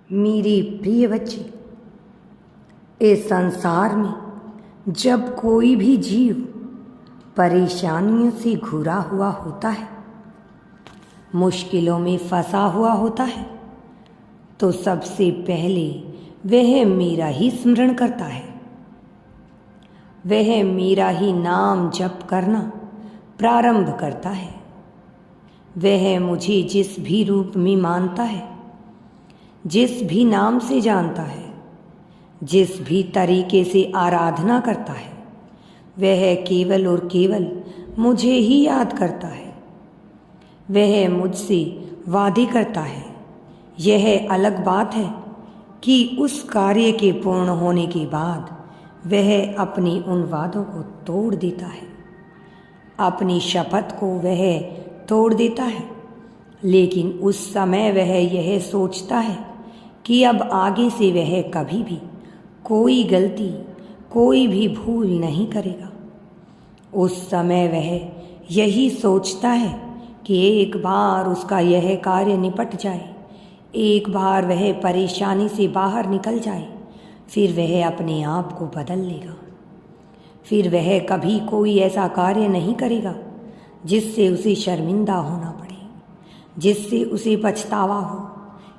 मेरे प्रिय बच्चे, इस संसार में जब कोई भी जीव परेशानियों से घुरा हुआ होता है, मुश्किलों में फंसा हुआ होता है, तो सबसे पहले वह मेरा ही स्मरण करता है। वह मेरा ही नाम जप करना प्रारंभ करता है। वह मुझे जिस भी रूप में मानता है, जिस भी नाम से जानता है, जिस भी तरीके से आराधना करता है, वह केवल और केवल मुझे ही याद करता है। वह मुझसे वादे करता है। यह अलग बात है कि उस कार्य के पूर्ण होने के बाद वह अपने उन वादों को तोड़ देता है, अपनी शपथ को वह तोड़ देता है। लेकिन उस समय वह यह सोचता है कि अब आगे से वह कभी भी कोई गलती, कोई भी भूल नहीं करेगा। उस समय वह यही सोचता है कि एक बार उसका यह कार्य निपट जाए, एक बार वह परेशानी से बाहर निकल जाए, फिर वह अपने आप को बदल लेगा। फिर वह कभी कोई ऐसा कार्य नहीं करेगा जिससे उसे शर्मिंदा होना पड़े, जिससे उसे पछतावा हो।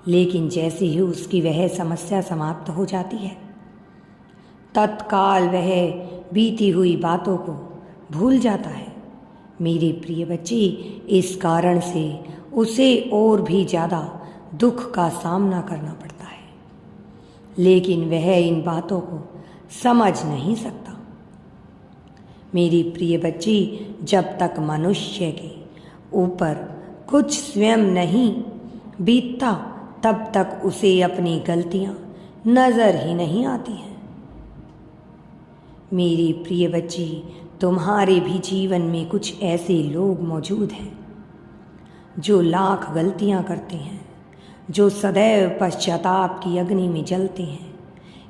लेकिन जैसे ही उसकी वह समस्या समाप्त हो जाती है, तत्काल वह बीती हुई बातों को भूल जाता है। मेरे प्रिय बच्चे, इस कारण से उसे और भी ज़्यादा दुख का सामना करना पड़ता है, लेकिन वह इन बातों को समझ नहीं सकता। मेरे प्रिय बच्चे, जब तक मनुष्य के ऊपर कुछ स्वयं नहीं बीतता, तब तक उसे अपनी गलतियां नज़र ही नहीं आती हैं। मेरे प्रिय बच्चे, तुम्हारे भी जीवन में कुछ ऐसे लोग मौजूद हैं जो लाख गलतियां करते हैं, जो सदैव पश्चाताप की अग्नि में जलते हैं,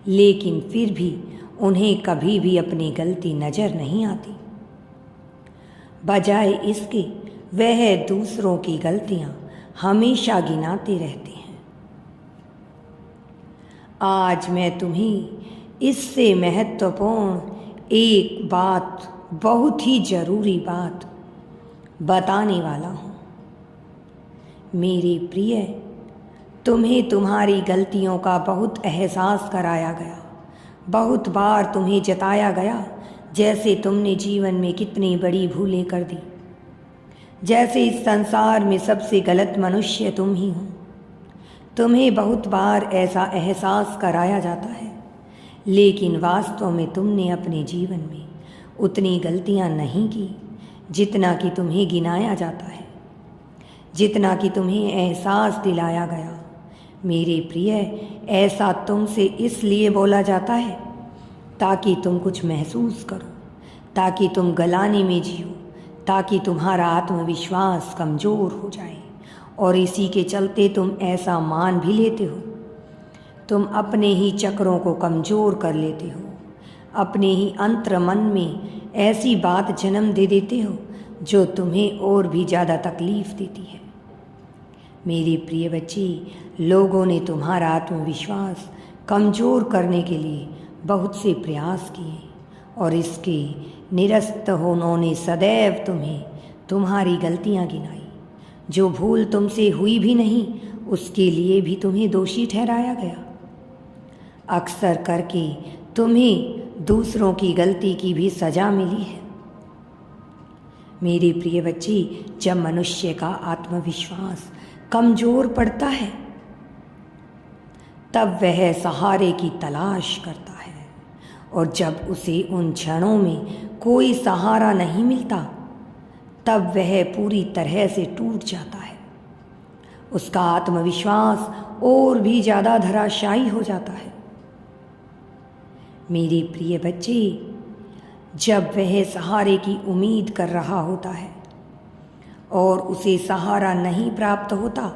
लेकिन फिर भी उन्हें कभी भी अपनी गलती नज़र नहीं आती। बजाय इसके वह दूसरों की गलतियां हमेशा गिनाते रहते हैं। आज मैं तुम्हें इससे महत्वपूर्ण एक बात, बहुत ही जरूरी बात बताने वाला हूँ। मेरे प्रिय, तुम्हें तुम्हारी गलतियों का बहुत एहसास कराया गया, बहुत बार तुम्हें जताया गया जैसे तुमने जीवन में कितनी बड़ी भूलें कर दी, जैसे इस संसार में सबसे गलत मनुष्य तुम ही हो। तुम्हें बहुत बार ऐसा एहसास कराया जाता है, लेकिन वास्तव में तुमने अपने जीवन में उतनी गलतियां नहीं की जितना कि तुम्हें गिनाया जाता है, जितना कि तुम्हें एहसास दिलाया गया। मेरे प्रिय, ऐसा तुमसे इसलिए बोला जाता है ताकि तुम कुछ महसूस करो, ताकि तुम गलाने में जियो, ताकि तुम्हारा आत्मविश्वास कमज़ोर हो जाए। और इसी के चलते तुम ऐसा मान भी लेते हो। तुम अपने ही चक्रों को कमज़ोर कर लेते हो, अपने ही अंतर मन में ऐसी बात जन्म दे देते हो जो तुम्हें और भी ज़्यादा तकलीफ़ देती है। मेरे प्रिय बच्चे, लोगों ने तुम्हारा आत्मविश्वास कमज़ोर करने के लिए बहुत से प्रयास किए, और इसके निरस्त उन्होंने सदैव तुम्हें तुम्हारी गलतियां गिनाई। जो भूल तुमसे हुई भी नहीं, उसके लिए भी तुम्हें दोषी ठहराया गया। अक्सर करके तुम्हें दूसरों की गलती की भी सज़ा मिली है। मेरे प्रिय बच्चे, जब मनुष्य का आत्मविश्वास कमज़ोर पड़ता है, तब वह सहारे की तलाश करता है, और जब उसे उन क्षणों में कोई सहारा नहीं मिलता, तब वह पूरी तरह से टूट जाता है। उसका आत्मविश्वास और भी ज़्यादा धराशायी हो जाता है। मेरे प्रिय बच्चे, जब वह सहारे की उम्मीद कर रहा होता है और उसे सहारा नहीं प्राप्त होता,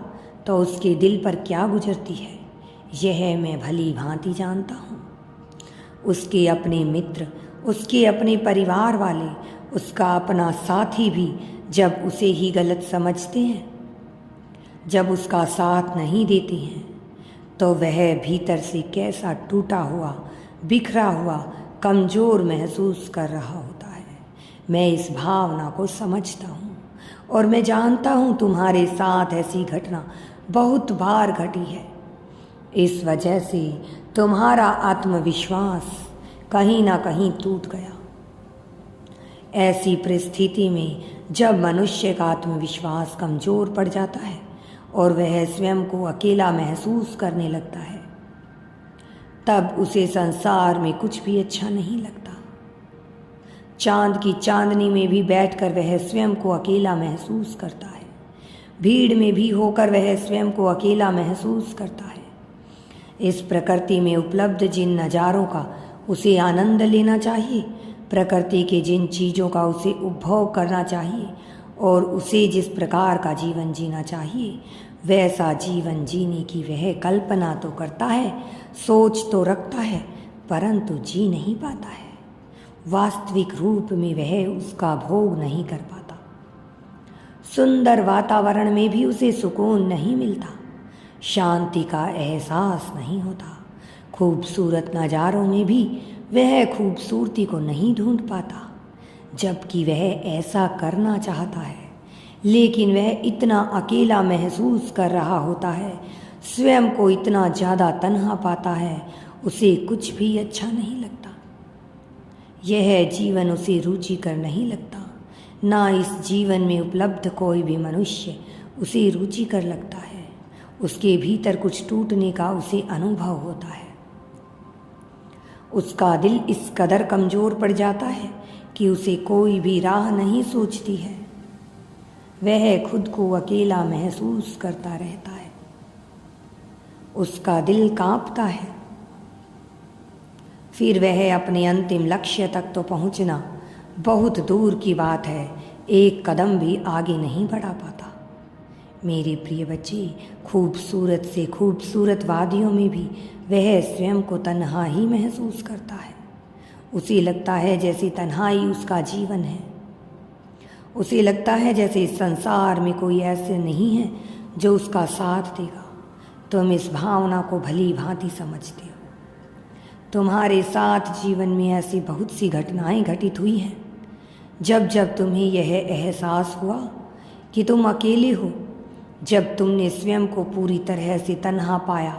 तो उसके दिल पर क्या गुजरती है, यह मैं भली भांति जानता हूँ। उसके अपने मित्र, उसके अपने परिवार वाले, उसका अपना साथी भी जब उसे ही गलत समझते हैं, जब उसका साथ नहीं देते हैं, तो वह भीतर से कैसा टूटा हुआ, बिखरा हुआ, कमज़ोर महसूस कर रहा होता है। मैं इस भावना को समझता हूँ और मैं जानता हूँ तुम्हारे साथ ऐसी घटना बहुत बार घटी है। इस वजह से तुम्हारा आत्मविश्वास कहीं ना कहीं टूट गया। ऐसी परिस्थिति में जब मनुष्य का आत्मविश्वास कमज़ोर पड़ जाता है और वह स्वयं को अकेला महसूस करने लगता है, तब उसे संसार में कुछ भी अच्छा नहीं लगता। चांद की चांदनी में भी बैठकर वह स्वयं को अकेला महसूस करता है। भीड़ में भी होकर वह स्वयं को अकेला महसूस करता है। इस प्रकृति में उपलब्ध जिन नज़ारों का उसे आनंद लेना चाहिए, प्रकृति के जिन चीज़ों का उसे उपभोग करना चाहिए और उसे जिस प्रकार का जीवन जीना चाहिए, वैसा जीवन जीने की वह कल्पना तो करता है, सोच तो रखता है, परंतु जी नहीं पाता है। वास्तविक रूप में वह उसका भोग नहीं कर पाता। सुंदर वातावरण में भी उसे सुकून नहीं मिलता, शांति का एहसास नहीं होता। खूबसूरत नज़ारों में भी वह खूबसूरती को नहीं ढूंढ पाता, जबकि वह ऐसा करना चाहता है, लेकिन वह इतना अकेला महसूस कर रहा होता है, स्वयं को इतना ज़्यादा तन्हा पाता है, उसे कुछ भी अच्छा नहीं लगता। यह जीवन उसे रुचिकर नहीं लगता, ना इस जीवन में उपलब्ध कोई भी मनुष्य उसे रुचिकर लगता है। उसके भीतर कुछ टूटने का उसे अनुभव होता है। उसका दिल इस कदर कमज़ोर पड़ जाता है कि उसे कोई भी राह नहीं सूझती है। वह खुद को अकेला महसूस करता रहता है। उसका दिल कांपता है। फिर वह अपने अंतिम लक्ष्य तक तो पहुंचना बहुत दूर की बात है, एक कदम भी आगे नहीं बढ़ा पाता। मेरे प्रिय बच्चे, खूबसूरत से खूबसूरत वादियों में भी वह स्वयं को तन्हा ही महसूस करता है। उसे लगता है जैसे तन्हाई उसका जीवन है। उसे लगता है जैसे इस संसार में कोई ऐसे नहीं है जो उसका साथ देगा। तुम इस भावना को भली भांति समझते हो। तुम्हारे साथ जीवन में ऐसी बहुत सी घटनाएं घटित हुई हैं। जब जब तुम्हें यह एहसास हुआ कि तुम अकेले हो, जब तुमने स्वयं को पूरी तरह से तन्हा पाया,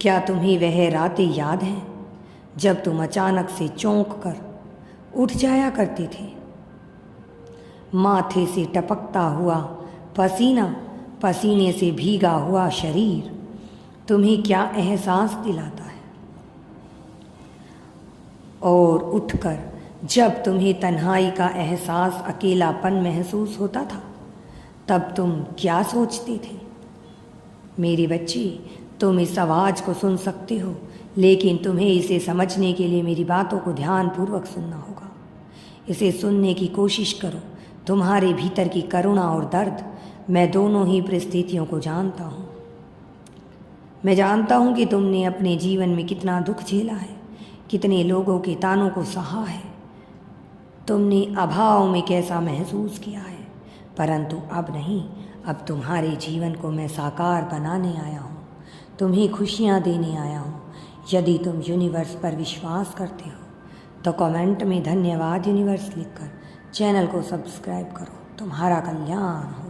क्या तुम्हें वह रातें याद हैं जब तुम अचानक से चौंक कर उठ जाया करते थे? माथे से टपकता हुआ पसीना, पसीने से भीगा हुआ शरीर तुम्हें क्या एहसास दिलाता है? और उठकर जब तुम्हें तन्हाई का एहसास, अकेलापन महसूस होता था, तब तुम क्या सोचते थे? मेरे बच्चे, तुम इस आवाज़ को सुन सकते हो, लेकिन तुम्हें इसे समझने के लिए मेरी बातों को ध्यानपूर्वक सुनना होगा। इसे सुनने की कोशिश करो। तुम्हारे भीतर की करुणा और दर्द, मैं दोनों ही परिस्थितियों को जानता हूँ। मैं जानता हूँ कि तुमने अपने जीवन में कितना दुख झेला है, कितने लोगों के तानों को सहा है, तुमने अभाव में कैसा महसूस किया है। परंतु अब नहीं, अब तुम्हारे जीवन को मैं साकार बनाने आया हूँ, तुम्हें खुशियाँ देने आया हूँ। यदि तुम यूनिवर्स पर विश्वास करते हो तो कमेंट में धन्यवाद यूनिवर्स लिखकर चैनल को सब्सक्राइब करो। तुम्हारा कल्याण हो।